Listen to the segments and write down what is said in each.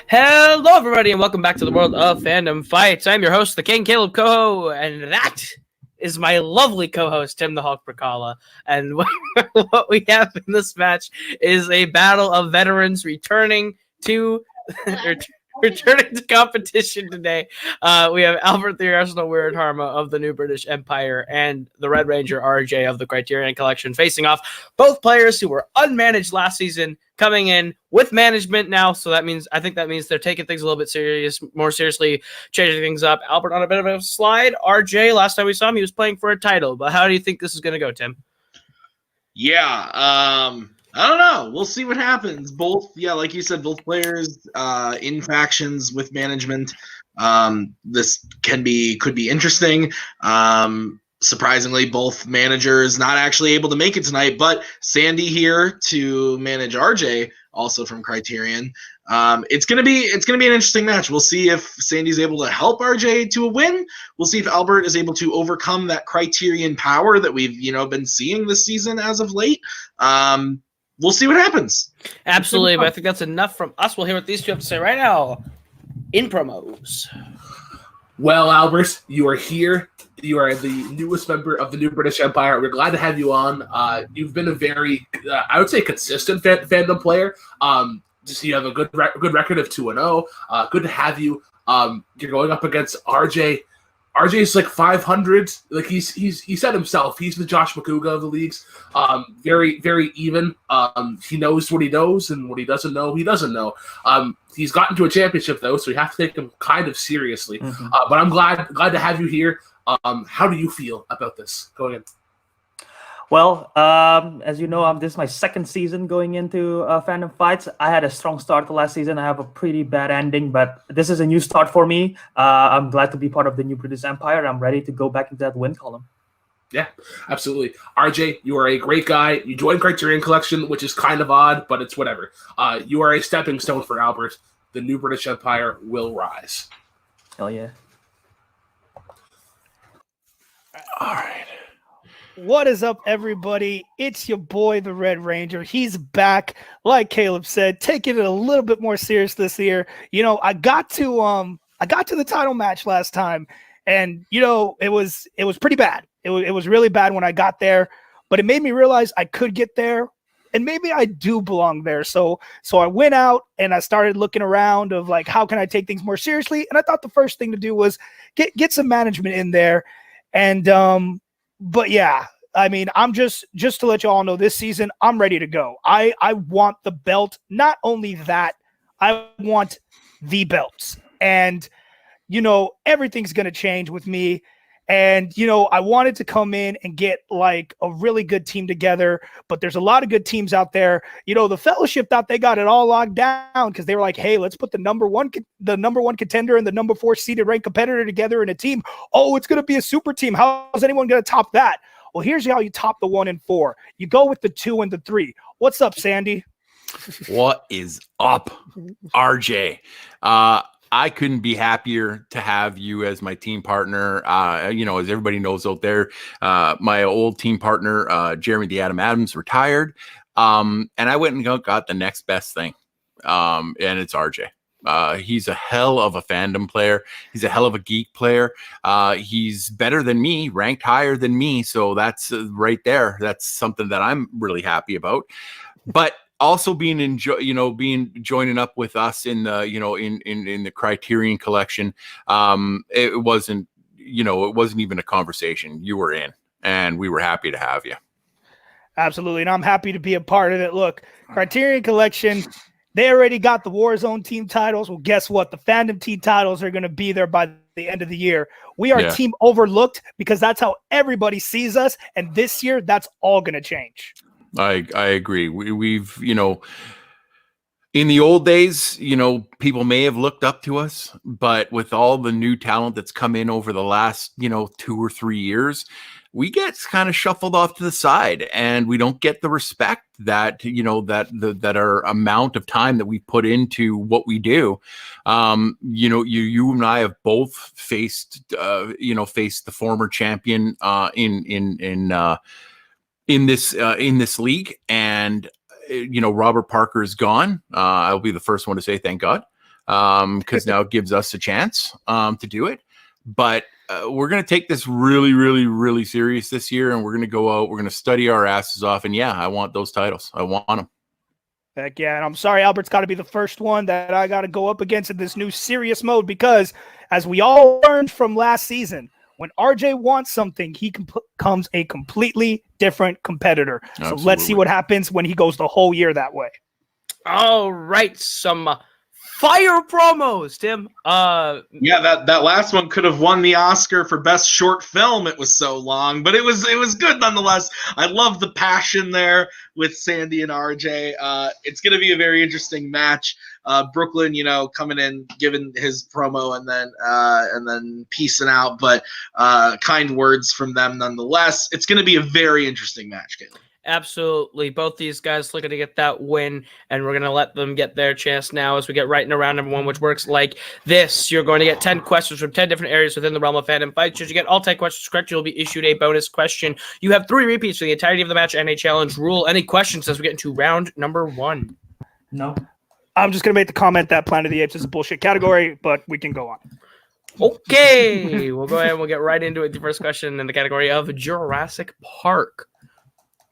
Hello, everybody, and welcome back to the world of Fandom Fights. I'm your host, the King, Kaleb Koho, and that is my lovely co-host, Tim the Hulk Brzakala. And what we have in this match is a battle of veterans returning to competition today. We have Albert the Arsenal Wiradharma of the New British Empire and the Red Ranger RJ of the Criterion Collection facing off. Both players who were unmanaged last season coming in with management now, so I think that means they're taking things a little bit more seriously, changing things up. Albert on a bit of a slide. RJ, last time we saw him, he was playing for a title, but how do you think this is going to go, Tim? Yeah, I don't know. We'll see what happens. Like you said, both players in factions with management. This could be interesting. Surprisingly, both managers not actually able to make it tonight, but Sandy here to manage RJ, also from Criterion. It's gonna be an interesting match. We'll see if Sandy's able to help RJ to a win. We'll see if Albert is able to overcome that Criterion power that we've been seeing this season as of late. We'll see what happens. Absolutely, but I think that's enough from us. We'll hear what these two have to say right now in promos. Well, Albert, you are here. You are the newest member of the New British Empire. We're glad to have you on. You've been a very, I would say, consistent fandom player. You have a good record of 2-0. Good to have you. You're going up against RJ. RJ's like 500. Like he said himself, he's the Josh McCouga of the leagues. Very, very even. He knows what he knows, and what he doesn't know, he doesn't know. He's gotten to a championship though, so we have to take him kind of seriously. Mm-hmm. But I'm glad to have you here. How do you feel about this going in? Well, as you know, this is my second season going into Fandom Fights. I had a strong start the last season. I have a pretty bad ending, but this is a new start for me. I'm glad to be part of the New British Empire. I'm ready to go back into that win column. Yeah, absolutely. RJ, you are a great guy. You joined Criterion Collection, which is kind of odd, but it's whatever. You are a stepping stone for Albert. The New British Empire will rise. Hell yeah. All right. What is up, everybody? It's your boy, the Red Ranger. He's back, like Kaleb said, taking it a little bit more serious this year. I got to the title match last time, and it was pretty bad. It was really bad when I got there, but it made me realize I could get there, and maybe I do belong there. So I went out and I started looking around of like, how can I take things more seriously? And I thought the first thing to do was get some management in there. And but yeah, I mean, I'm just to let you all know, this season I'm ready to go. I want the belt. Not only that, I want the belts. And everything's gonna change with me. And I wanted to come in and get like a really good team together, but there's a lot of good teams out there. The Fellowship thought they got it all locked down because they were like, hey, let's put the number one contender and the number 4 seeded ranked competitor together in a team. Oh, it's gonna be a super team. How's anyone gonna top that? Well, here's how you top the 1 and 4. You go with the 2 and the 3. What's up, Sandy? What is up, RJ? I couldn't be happier to have you as my team partner. As everybody knows out there, my old team partner, Jeremy the Adam Adams, retired. And I went and got the next best thing. And it's RJ. He's a hell of a fandom player. He's a hell of a geek player. He's better than me, ranked higher than me. So that's right there. That's something that I'm really happy about. But also being joining up with us in the in the Criterion Collection, it wasn't even a conversation. You were in, and we were happy to have you. Absolutely, and I'm happy to be a part of it. Look, Criterion Collection, they already got the Warzone team titles. Well, guess what? The Fandom team titles are going to be there by the end of the year. We are team overlooked because that's how everybody sees us, and this year that's all going to change. I agree. We've in the old days, people may have looked up to us, but with all the new talent that's come in over the last, 2 or 3 years, we get kind of shuffled off to the side, and we don't get the respect that, that our amount of time that we put into what we do. You and I have both faced the former champion in this league, and Robert Parker is gone. I'll be the first one to say thank God. because now it gives us a chance to do it. But we're going to take this really, really, really serious this year, and we're going to go out. We're going to study our asses off. And yeah, I want those titles. I want them. Heck yeah, and I'm sorry, Albert's got to be the first one that I got to go up against in this new serious mode because, as we all learned from last season, when RJ wants something, he becomes a completely different competitor. Absolutely. So let's see what happens when he goes the whole year that way. All right, some fire promos, Tim. Yeah, that last one could have won the Oscar for best short film. It was so long, but it was good nonetheless. I love the passion there with Sandy and RJ. It's going to be a very interesting match. Brooklyn, coming in, giving his promo, and then peacing out, but kind words from them nonetheless. It's going to be a very interesting match, Caleb. Absolutely. Both these guys looking to get that win, and we're going to let them get their chance now as we get right into round number 1, which works like this. You're going to get 10 questions from 10 different areas within the realm of fandom fights. Should you get all 10 questions correct, you'll be issued a bonus question. You have 3 repeats for the entirety of the match and a challenge rule. Any questions as we get into round number 1? No. I'm just going to make the comment that Planet of the Apes is a bullshit category, but we can go on. Okay. We'll go ahead and we'll get right into it. The first question in the category of Jurassic Park.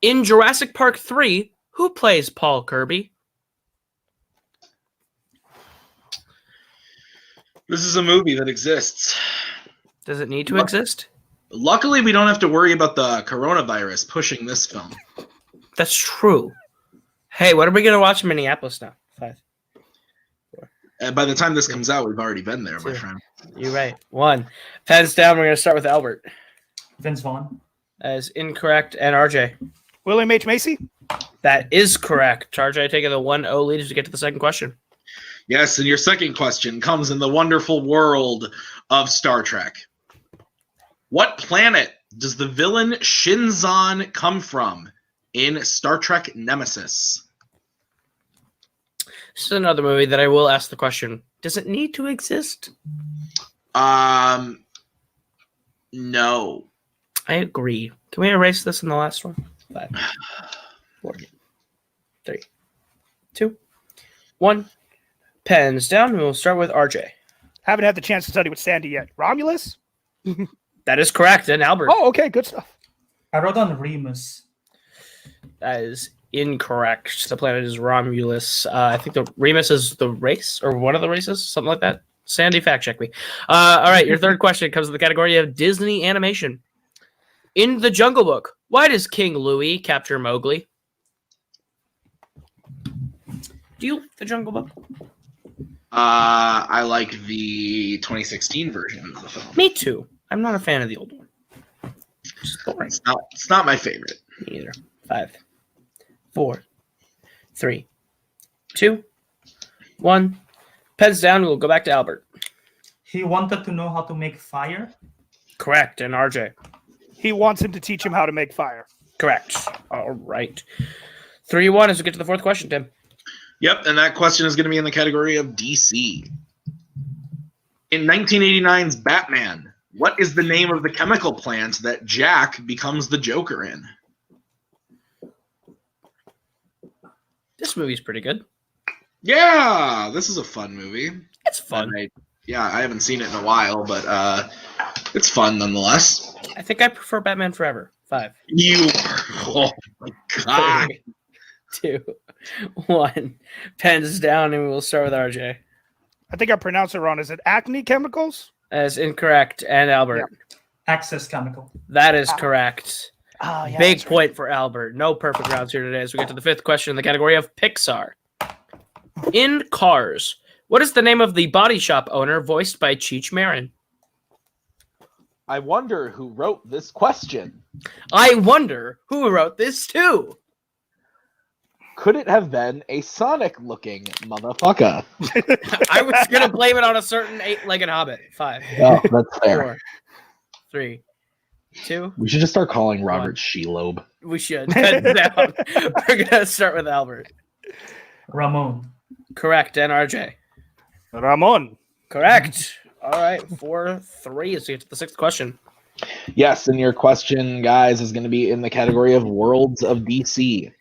In Jurassic Park 3, who plays Paul Kirby? This is a movie that exists. Does it need to exist? Luckily, we don't have to worry about the coronavirus pushing this film. That's true. Hey, what are we going to watch in Minneapolis now? 5. And by the time this comes out, we've already been there, my friend. You're right. 1. Pens down. We're going to start with Albert. Vince Vaughn. That is incorrect. And RJ. William H. Macy? That is correct. RJ taking the 1-0 lead as we get to the second question. Yes, and your second question comes in the wonderful world of Star Trek. What planet does the villain Shinzon come from in Star Trek Nemesis? This is another movie that I will ask the question. Does it need to exist? No. I agree. Can we erase this in the last one? 5, 4, 3, 2, 1. Pens down. And we'll start with RJ. Haven't had the chance to study with Sandy yet. Romulus? That is correct. And Albert. Oh, okay. Good stuff. I wrote on Remus. That is incorrect. The planet is Romulus. I think the Remus is the race or one of the races, something like that. Sandy, fact check me. All right, your third question comes in the category of Disney animation. In The Jungle Book, why does King Louie capture Mowgli? Do you like The Jungle Book? I like the 2016 version of the film. Me too. I'm not a fan of the old one. It's boring. It's not my favorite. Me either. 5, 4, 3, 2, 1. Pens down. We'll go back to Albert. He wanted to know how to make fire. Correct. And RJ. He wants him to teach him how to make fire. Correct. All right. 3-1 as we get to the fourth question, Tim. Yep, and that question is going to be in the category of DC. In 1989's Batman, what is the name of the chemical plant that Jack becomes the Joker in? This movie's pretty good. Yeah, this is a fun movie. It's fun. I haven't seen it in a while, but it's fun nonetheless. I think I prefer Batman Forever. 5. Oh my god. 3, 2, 1. Pens down, and we'll start with RJ. I think I pronounced it wrong. Is it acne chemicals? That is incorrect. And Albert. Yeah. Access chemical. That is correct. Oh, yeah, Big that's point for Albert. No perfect rounds here today as we get to the fifth question in the category of Pixar. In Cars, what is the name of the body shop owner voiced by Cheech Marin? I wonder who wrote this question. I wonder who wrote this too. Could it have been a Sonic-looking motherfucker? I was going to blame it on a certain 8-legged hobbit. 5, Oh, that's fair. 4, 3, 2. We should just start calling Robert Shelob. We should. Pens down. We're going to start with Albert. Ramon. Correct. And RJ. Ramon. Correct. All right. 4-3 as we get to the sixth question. Yes, and your question, guys, is going to be in the category of Worlds of DC.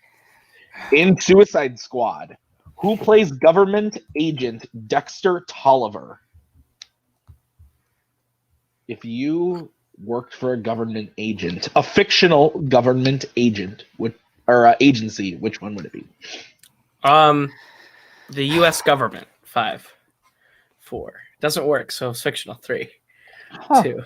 In Suicide Squad, Who plays government agent Dexter Tolliver? If you worked for a government agent, a fictional government agent, or agency, which one would it be? The U.S. government. 5, 4. Doesn't work, so it's fictional. 3, 2,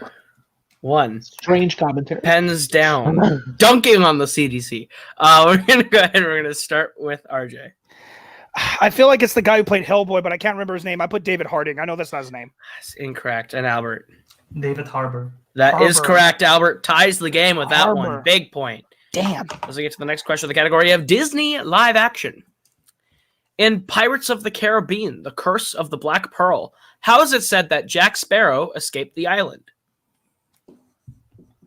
1. Strange commentary. Pens down. Dunking on the CDC. We're gonna go ahead and we're gonna start with RJ. I feel like it's the guy who played Hellboy, but I can't remember his name. I put David Harding. I know that's not his name. That's incorrect. And Albert. David Harbour. That is Harbour. correct. Albert ties the game with that one. Harbour. Big point. Damn. As we get to the next question of the category of Disney live action. In Pirates of the Caribbean, The Curse of the Black Pearl, how is it said that Jack Sparrow escaped the island?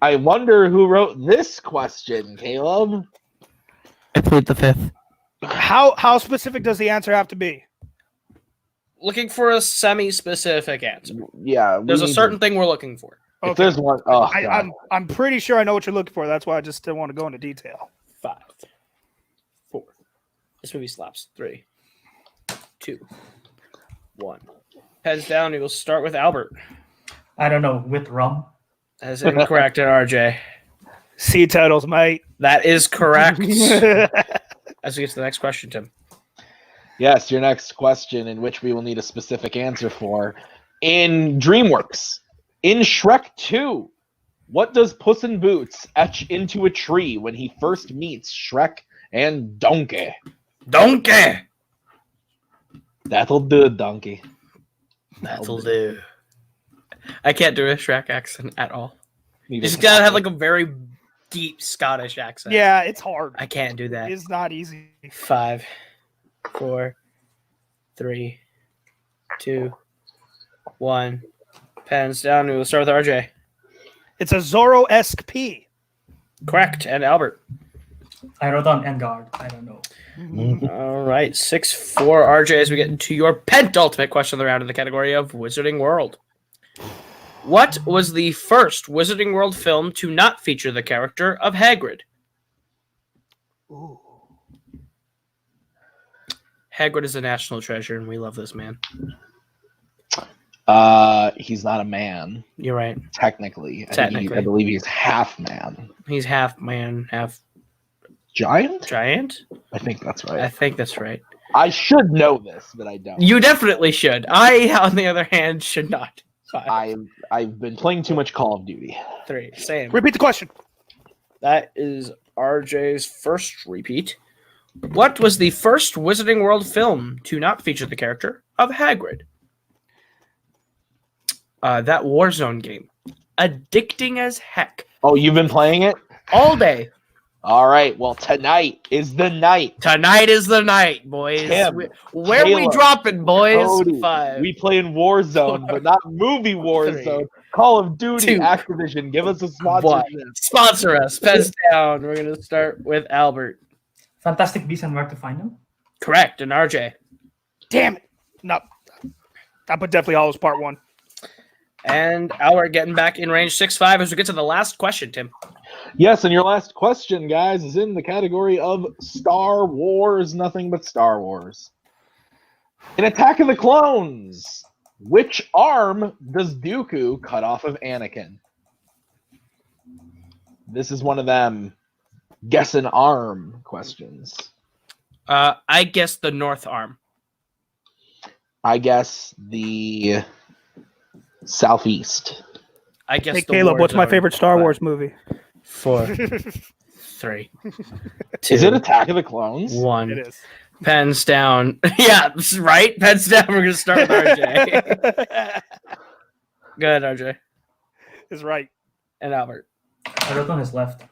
I wonder who wrote this question, Caleb. I plead the 5th. How specific does the answer have to be? Looking for a semi-specific answer. Yeah, There's a certain thing we're looking for. If there's one, oh, I'm pretty sure I know what you're looking for. That's why I just didn't want to go into detail. 5, 4. This movie slaps. 3, 2, 1. Heads down. We will start with Albert. I don't know, with rum. That is incorrect at RJ. Sea turtles, mate. That is correct. As we get to the next question, Tim. Yes, your next question, in which we will need a specific answer for. In DreamWorks, in Shrek 2, what does Puss in Boots etch into a tree when he first meets Shrek and Donkey? Donkey! That'll do, Donkey. That'll do. I can't do a Shrek accent at all. You You just gotta have like a very deep Scottish accent. Yeah, it's hard. I can't do that. It's not easy. 5, 4, 3, 2, 1. Pens down. We will start with RJ. It's a Zorro-esque P. Correct. And Albert. I wrote on Engard. I don't know. All right. 6-4 RJ as we get into your penultimate question of the round in the category of Wizarding World. What was the first Wizarding World film to not feature the character of Hagrid? Ooh. Hagrid is a national treasure, and we love this man. He's not a man, You're right. technically. Technically. I believe he's half man. He's half man, half Giant? giant. I think that's I right. think that's right. I should know this, but I don't. You definitely should. I, on the other hand, should not. 5, I've been playing too much Call of Duty. 3. Same. Repeat the question. That is RJ's first repeat. What was the first Wizarding World film to not feature the character of Hagrid? That Warzone game. Addicting as heck. Oh, you've been playing it? All day. All right. Well, tonight is the night. Tonight is the night, boys. Tim, Where we Caleb, dropping, boys? Cody, 5. we play in Warzone, but not movie Warzone. Call of Duty, 2, Activision, give us a 1. sponsorship. Sponsor us. Pens down. We're going to start with Albert. Fantastic Beasts and Where to Find Them. Correct. And RJ. Damn it. No. I put Deathly Hallows Part 1. And Albert getting back in range 6-5 as we get to the last question, Tim. Yes, and your last question, guys, is in the category of Star Wars, nothing but Star Wars. In Attack of the Clones, which arm does Dooku cut off of Anakin? This is one of them guess an arm questions. I guess the North Arm. I guess the Southeast. I guess Hey, the Caleb, what's my Warzone. favorite Star 5, Wars movie? 4, 3, 2, Is it Attack of the Clones? 1. It is. Pens down. Yeah, right? Pens down. We're going to start with RJ. Go ahead, RJ. Is right. And Albert. I wrote on his left.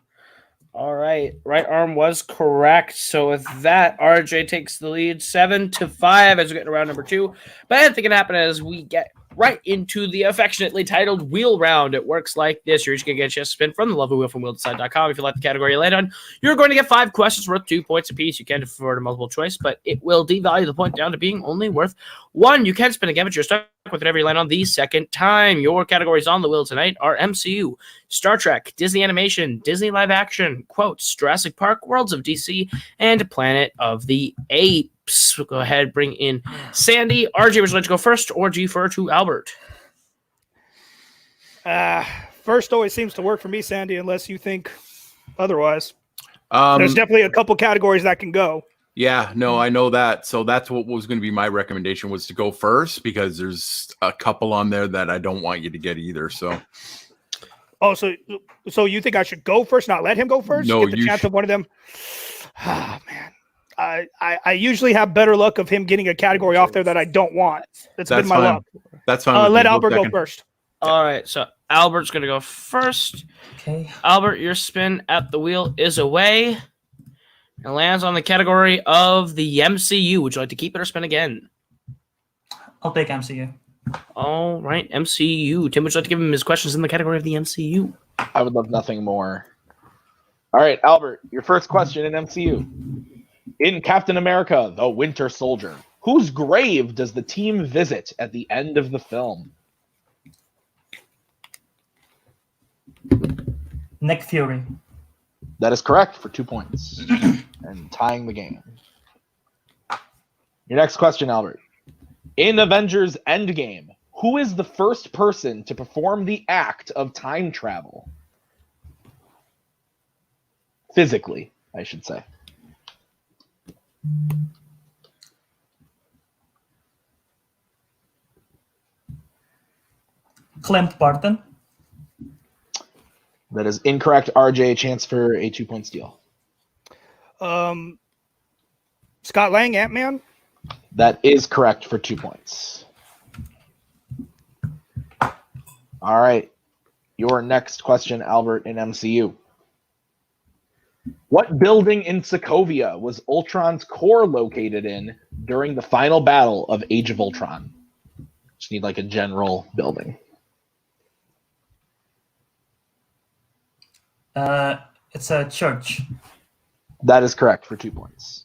All right. Right arm was correct. So with that, RJ takes the lead 7-5 as we get to round number 2. But anything can happen as we get right into the affectionately titled Wheel Round. It works like this. You're each going to get a chance to spin from the lovely wheel from wheeldecide.com. If you like the category you land on, you're going to get 5 questions worth 2 points apiece. You can defer to multiple choice, but it will devalue the point down to being only worth 1. You can spin again, but you're stuck with whatever you land on the second time. Your categories on the wheel tonight are MCU, Star Trek, Disney Animation, Disney Live Action, Quotes, Jurassic Park, Worlds of DC, and Planet of the Apes. So go ahead, bring in Sandy. RJ, would you like to go first or defer to Albert? First always seems to work for me, Sandy, unless you think otherwise. Um, There's definitely a couple categories that can go. Yeah, no, I know that. So that's what was going to be my recommendation, was to go first, because there's a couple on there that I don't want you to get either. So, Oh, so you think I should go first, not let him go first? No, Get the you chance should. of one of them. Ah, man. I usually have better luck of him getting a category off there that I don't want. That's been that's my fine. luck. That's fine. with me. Let Go Albert go second. first. All right, so Albert's going to go first. Okay. Albert, your spin at the wheel is away and lands on the category of the MCU. Would you like to keep it or spin again? I'll take MCU. All right, MCU. Tim, would you like to give him his questions in the category of the MCU? I would love nothing more. All right, Albert, your first question in MCU. In Captain America, the Winter Soldier, whose grave does the team visit at the end of the film? Nick Fury. That is correct for 2 points and tying the game. Your next question, Albert. In Avengers Endgame, who is the first person to perform the act of time travel? Physically, I should say. Clint Barton. That is incorrect. RJ, chance for a 2-point steal. Scott Lang, Ant-Man. That is correct for 2 points. All right. Your next question, Albert, in MCU. What building in Sokovia was Ultron's core located in during the final battle of Age of Ultron? Just need like a general building. It's a church. That is correct for 2 points.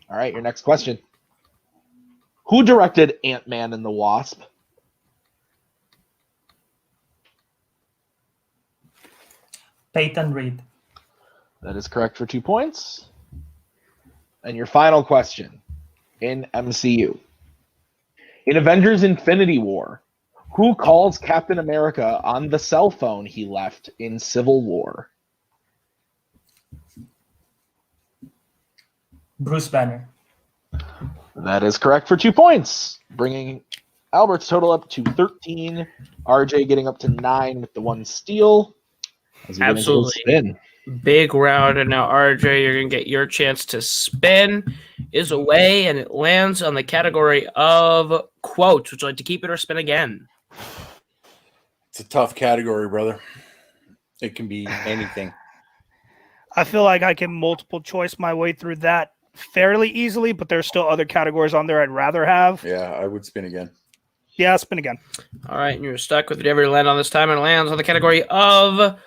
All right, your next question. Who directed Ant-Man and the Wasp? Peyton Reed. That is correct for 2 points. And your final question in MCU. In Avengers Infinity War, who calls Captain America on the cell phone he left in Civil War? Bruce Banner. That is correct for 2 points, bringing Albert's total up to 13. RJ getting up to 9 with the 1 steal. As we get into the Absolutely. spin. Big round, and now RJ, you're going to get your chance to spin. Is away, and it lands on the category of quotes. Would you like to keep it or spin again? It's a tough category, brother. It can be anything. I feel like I can multiple choice my way through that fairly easily, but there's still other categories on there I'd rather have. Yeah, I would spin again. Yeah, spin again. All right, and you're stuck with whatever you land on this time, and it lands on the category of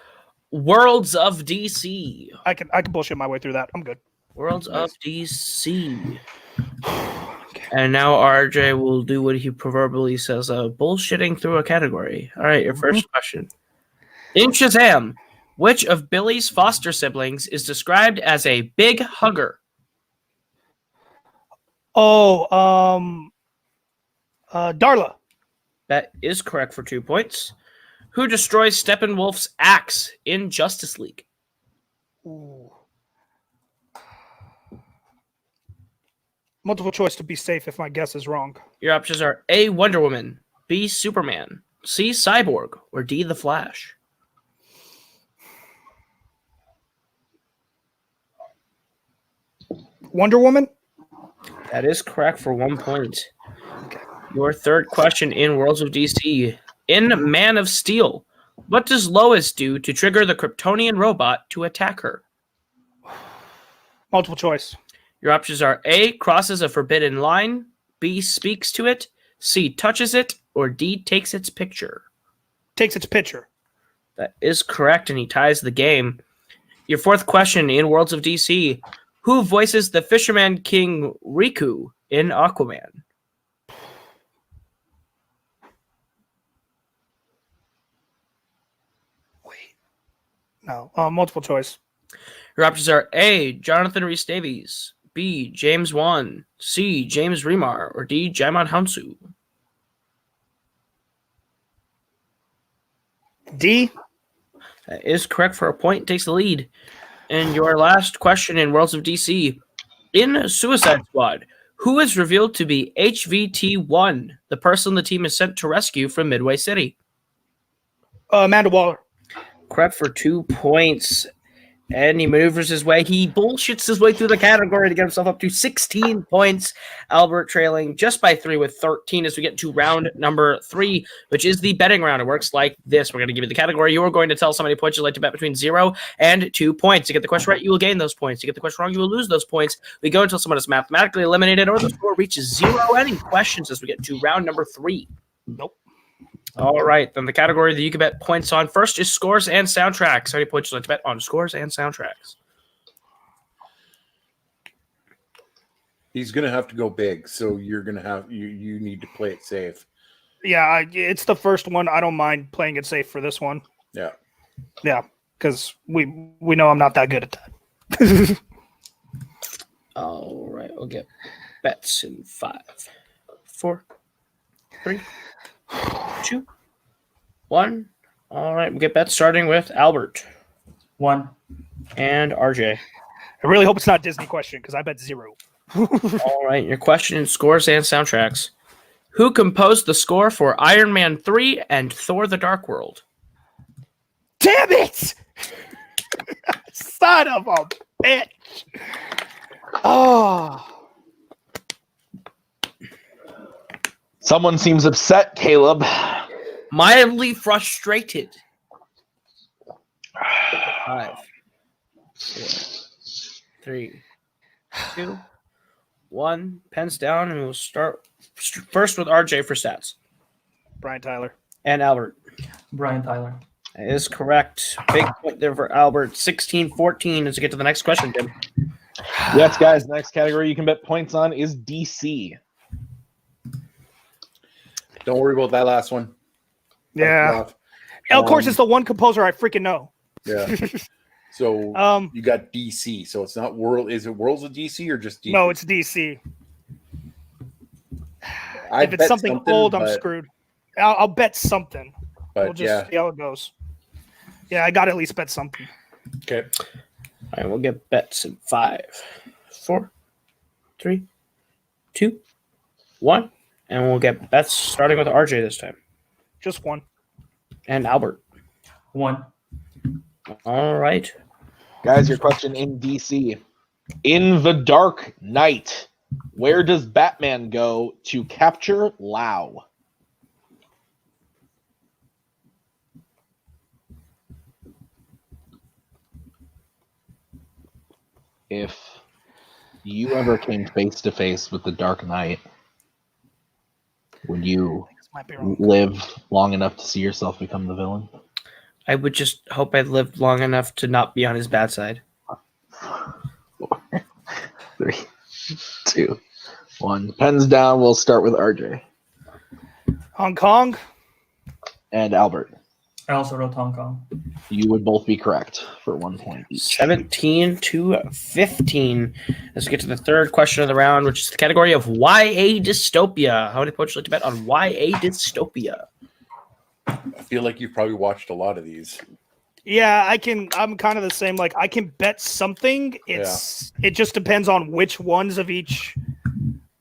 Worlds of DC. I can bullshit my way through that. I'm good. Worlds of DC. And now RJ will do what he proverbially says, bullshitting through a category. All right, your first question. In Shazam, which of Billy's foster siblings is described as a big hugger? Darla. That is correct for 2 points. Who destroys Steppenwolf's axe in Justice League? Ooh. Multiple choice to be safe if my guess is wrong. Your options are A, Wonder Woman, B, Superman, C, Cyborg, or D, The Flash. Wonder Woman? That is correct for 1 point. Your third question in Worlds of DC. In Man of Steel, what does Lois do to trigger the Kryptonian robot to attack her? Multiple choice. Your options are A, crosses a forbidden line, B, speaks to it, C, touches it, or D, takes its picture. Takes its picture. That is correct, and he ties the game. Your fourth question in Worlds of DC. Who voices the Fisherman King Riku in Aquaman? No. Multiple choice. Your options are A, Jonathan Rhys-Davies, B. James Wan, C. James Remar, or D. Jaimon Hansu? D. That is correct for a point. Takes the lead. And your last question in Worlds of DC. In Suicide Squad, who is revealed to be HVT-1, the person the team is sent to rescue from Midway City? Amanda Waller. Correct for 2 points. And he maneuvers his way. He bullshits his way through the category to get himself up to 16 points. Albert trailing just by 3 with 13 as we get to round number 3, which is the betting round. It works like this. We're going to give you the category. You are going to tell us how many points you'd like to bet between 0 and 2 points. To get the question right, you will gain those points. To get the question wrong, you will lose those points. We go until someone is mathematically eliminated or the score reaches 0. Any questions as we get to round number 3? Nope. All right, then the category that you can bet points on first is scores and soundtracks. How many points would you like to bet on scores and soundtracks? He's going to have to go big, so you're going to have you need to play it safe. Yeah, it's the first one. I don't mind playing it safe for this one. Yeah. Yeah, because we know I'm not that good at that. All right, we'll get bets in 5, 4, 3, 2, 1. All right, we'll get bets starting with Albert 1. and RJ. I really hope it's not a Disney question because I bet 0. All right, your question in scores and soundtracks. Who composed the score for Iron Man 3 and Thor the Dark World? Damn it! Son of a bitch! Oh. Someone seems upset, Caleb. Mildly frustrated. 5, 4, 3, 2, 1. Pens down, and we'll start first with RJ for stats. Brian Tyler. And Albert. Brian Tyler. That is correct. Big point there for Albert. 16-14 as we get to the next question, Tim. Yes, guys. The next category you can bet points on is DC. Don't worry about that last one. Yeah. Of course, it's the one composer I freaking know. Yeah. So you got DC. So it's not World. Is it Worlds of DC or just DC? No, it's DC. I If it's bet something old, I'm but- screwed. I'll bet something. But We'll just see how it goes. Yeah, I got to at least bet something. Okay. All right, we'll get bets in 5, 4, 3, 2, 1. And we'll get bets starting with RJ this time. Just one. And Albert. 1. All right. Guys, your question in DC. In The Dark Knight, where does Batman go to capture Lau? If you ever came face to face with the Dark Knight, would you This might be wrong. live long enough to see yourself become the villain? I would just hope I lived long enough to not be on his bad side. 4, 3, 2, 1. Pens down. We'll start with RJ Hong Kong. and Albert. I also wrote Hong Kong. You would both be correct for 1 point each. 17-15. Let's get to the third question of the round, which is the category of YA dystopia. How many points would you like to bet on YA dystopia? I feel like you've probably watched a lot of these. Yeah, I'm kind of the same. Like, I can bet something. It just depends on which ones of each.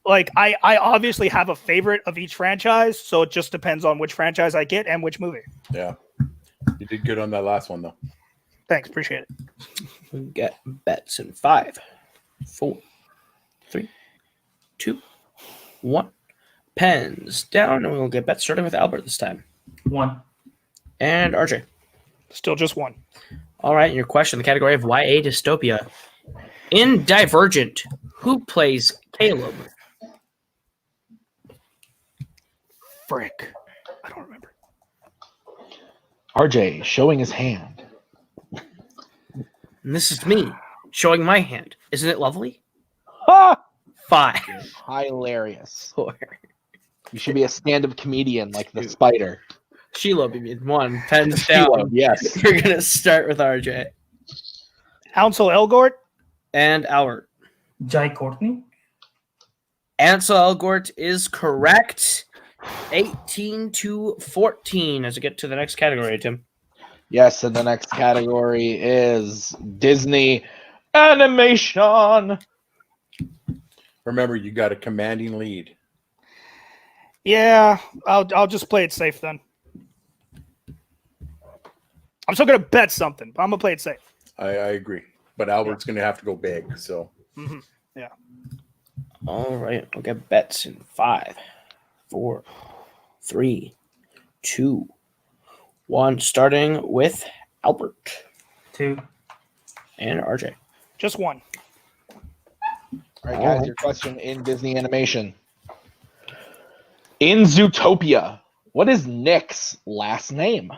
Like, I obviously have a favorite of each franchise, so it just depends on which franchise I get and which movie. Yeah. You did good on that last one, though. Thanks, appreciate it. We'll get bets in 5, 4, 3, 2, 1. Pens down, and we'll get bets starting with Albert this time. 1. And RJ. Still just one. All right, your question, the category of YA dystopia. In Divergent, who plays Caleb? Frick. I don't remember. RJ showing his hand. And this is me showing my hand. Isn't it lovely? Ha! 5, Hilarious. 4. You should be a stand-up comedian like the spider. Sheila beat me in 1. Pens down. Sheila, yes. We're going to start with RJ. Ansel Elgort. And Albert. Jai Courtney. Ansel Elgort is correct. 18-14 as we get to the next category, Tim. Yes, and the next category is Disney animation. Remember, you got a commanding lead. Yeah, I'll just play it safe then. I'm still gonna bet something, but I'm gonna play it safe. I agree. But Albert's going to have to go big. So, Yeah. All right, we'll get bets in 5, 4, 3, 2, 1. Starting with Albert 2. and RJ. Just one. All right, guys, your question in Disney animation. In Zootopia, what is Nick's last name?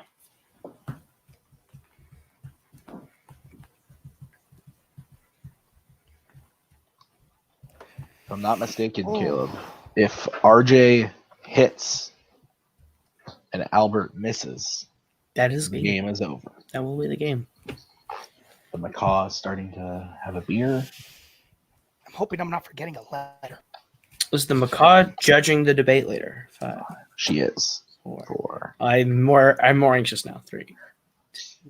If I'm not mistaken, Caleb, if RJ hits and Albert misses, That is the game is over. That will be the game. The macaw is starting to have a beer. I'm hoping I'm not forgetting a letter. Was the macaw judging the debate later? 5, She is. 4. 4. I'm more anxious now. 3,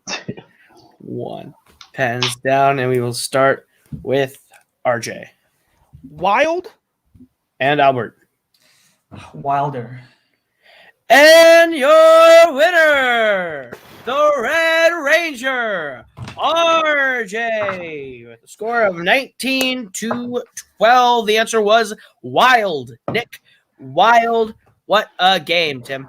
2, 1. Pens down, and we will start with RJ Wild? and Albert. Wilder. And your winner, the Red Ranger, RJ, with a score of 19-12. The answer was Wild. Nick, Wild. What a game, Tim.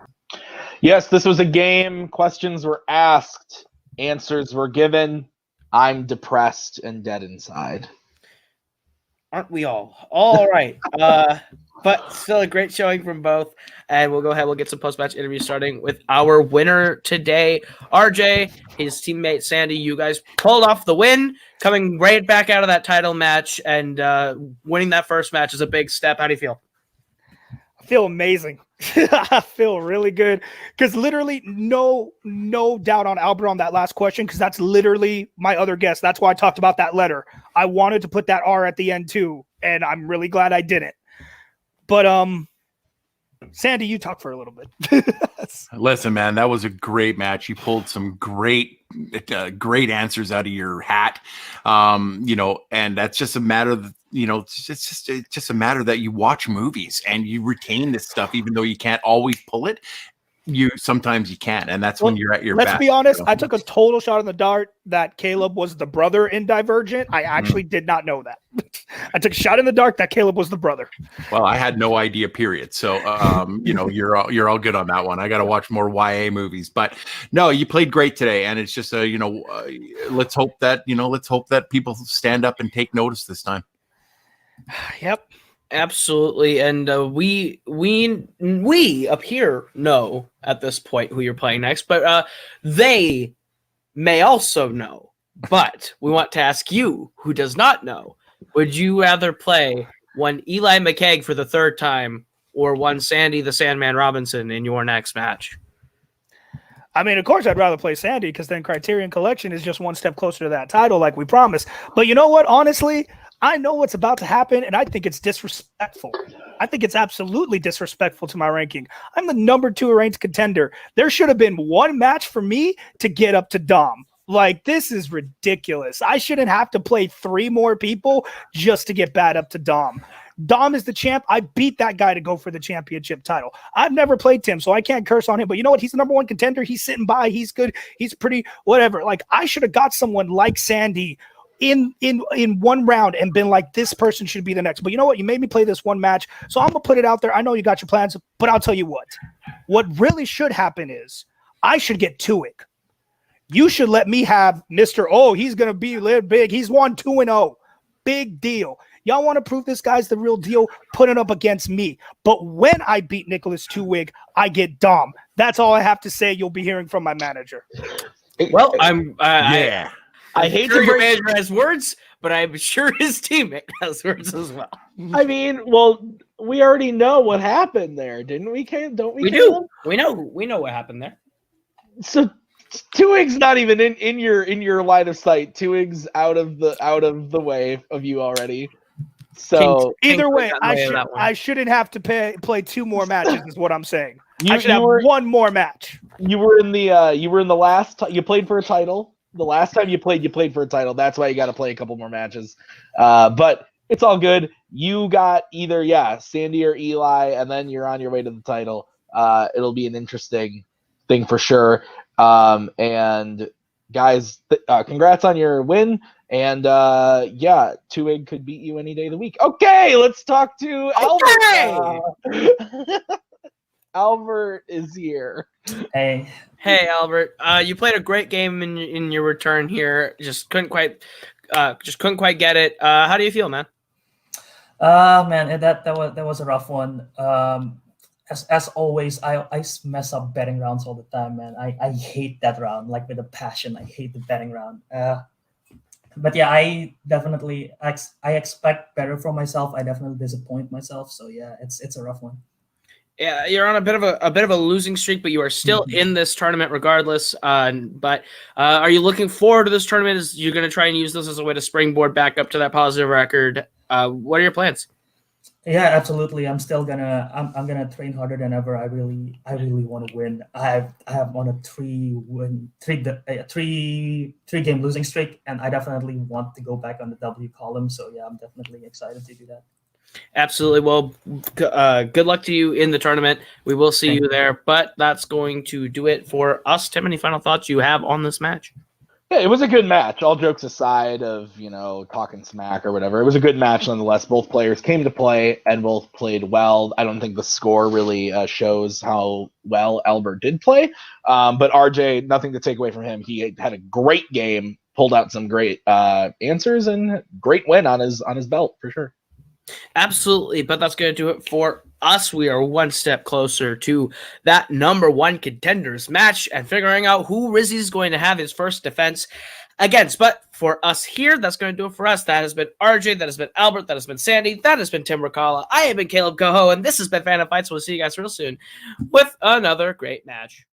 Yes, this was a game. Questions were asked. Answers were given. I'm depressed and dead inside. Aren't we all? All right. But still a great showing from both. And we'll go ahead. We'll get some post-match interviews starting with our winner today, RJ, his teammate Sandy. You guys pulled off the win, coming right back out of that title match, and winning that first match is a big step. How do you feel? I feel amazing. I feel really good because literally no doubt on Albert on that last question because that's literally my other guess. That's why I talked about that letter. I wanted to put that R at the end too, and I'm really glad I didn't. But Sandy, you talk for a little bit. listen, man, that was a great match. You pulled some great answers out of your hat. And that's just a matter of, it's just a matter that you watch movies and you retain this stuff, even though you can't always pull it. Sometimes you can, and that's when you're at your best. Let's be honest. I took a total shot in the dark that Caleb was the brother in Divergent. I actually did not know that. I took a shot in the dark that Caleb was the brother. Well, I had no idea, period. So, you're all good on that one. I got to watch more YA movies, but no, you played great today, and it's just let's hope that people stand up and take notice this time. Yep. Absolutely, and we up here know at this point who you're playing next, but they may also know. But we want to ask you, who does not know, would you rather play one Eli McKeag for the third time or one Sandy the Sandman Robinson in your next match? I mean, of course, I'd rather play Sandy because then Criterion Collection is just one step closer to that title, like we promised. But you know what? Honestly, I know what's about to happen, and I think it's disrespectful. I think it's absolutely disrespectful to my ranking. I'm the number 2 ranked contender. There should have been one match for me to get up to Dom. Like, this is ridiculous. I shouldn't have to play 3 more people just to get bad up to Dom. Dom is the champ. I beat that guy to go for the championship title. I've never played Tim, so I can't curse on him. But you know what? He's the number 1 contender. He's sitting by. He's good. He's pretty, whatever. Like, I should have got someone like Sandy in one round and been like, this person should be the next. But you know what? You made me play this one match, so I'm going to put it out there. I know you got your plans, but I'll tell you what really should happen is I should get Tuig. You should let me have Mr. Oh, he's going to be big. He's won 2-0. Big deal. Y'all want to prove this guy's the real deal? Put it up against me. But when I beat Nicholas Tuig, I get Dom. That's all I have to say. You'll be hearing from my manager. Well, I hate sure to your break. manager has words, but I'm sure his teammate has words as well. I mean, well, we already know what happened there, didn't we? Don't we? We Caleb? do. We know what happened there. So Tuig's not even in your line of sight. Tuig's out of the way of you already. So Either way, got in the way of that one. I shouldn't have to play 2 more matches. Is what I'm saying. you, I should you have were 1 more match. you were in the last you played for a title. The last time you played for a title. That's why you got to play a couple more matches. But it's all good. You got either Sandy or Eli, and then you're on your way to the title. It'll be an interesting thing for sure. And guys, congrats on your win. And Tuig could beat you any day of the week. Okay, let's talk to Albert. Albert is here. Hey. Hey, Albert. You played a great game in your return here. Just couldn't quite get it. How do you feel, man? Man, that was a rough one. As always, I mess up betting rounds all the time, man. I hate that round, like with a passion. I hate the betting round. But yeah, I definitely I expect better from myself. I definitely disappoint myself. So yeah, it's a rough one. Yeah, you're on a bit of a losing streak, but you are still in this tournament regardless. But are you looking forward to this tournament? Is you're going to try and use this as a way to springboard back up to that positive record? What are your plans? Yeah, absolutely. I'm gonna train harder than ever. I really want to win. I have on a three game losing streak, and I definitely want to go back on the W column. So yeah, I'm definitely excited to do that. Absolutely. Well, good luck to you in the tournament. We will see you there. But that's going to do it for us. Tim, any final thoughts you have on this match? Yeah, it was a good match. All jokes aside of, talking smack or whatever, it was a good match nonetheless. Both players came to play and both played well. I don't think the score really shows how well Albert did play. But RJ, nothing to take away from him. He had a great game, pulled out some great answers, and great win on his belt for sure. Absolutely, but that's going to do it for us. We are one step closer to that #1 contenders match and figuring out who Rizzy is going to have his first defense against. But for us here, that's going to do it for us. That has been RJ, that has been Albert, that has been Sandy, that has been Tim Brzakala. I have been Kaleb Koho, and this has been Fandom Fights. We'll see you guys real soon with another great match.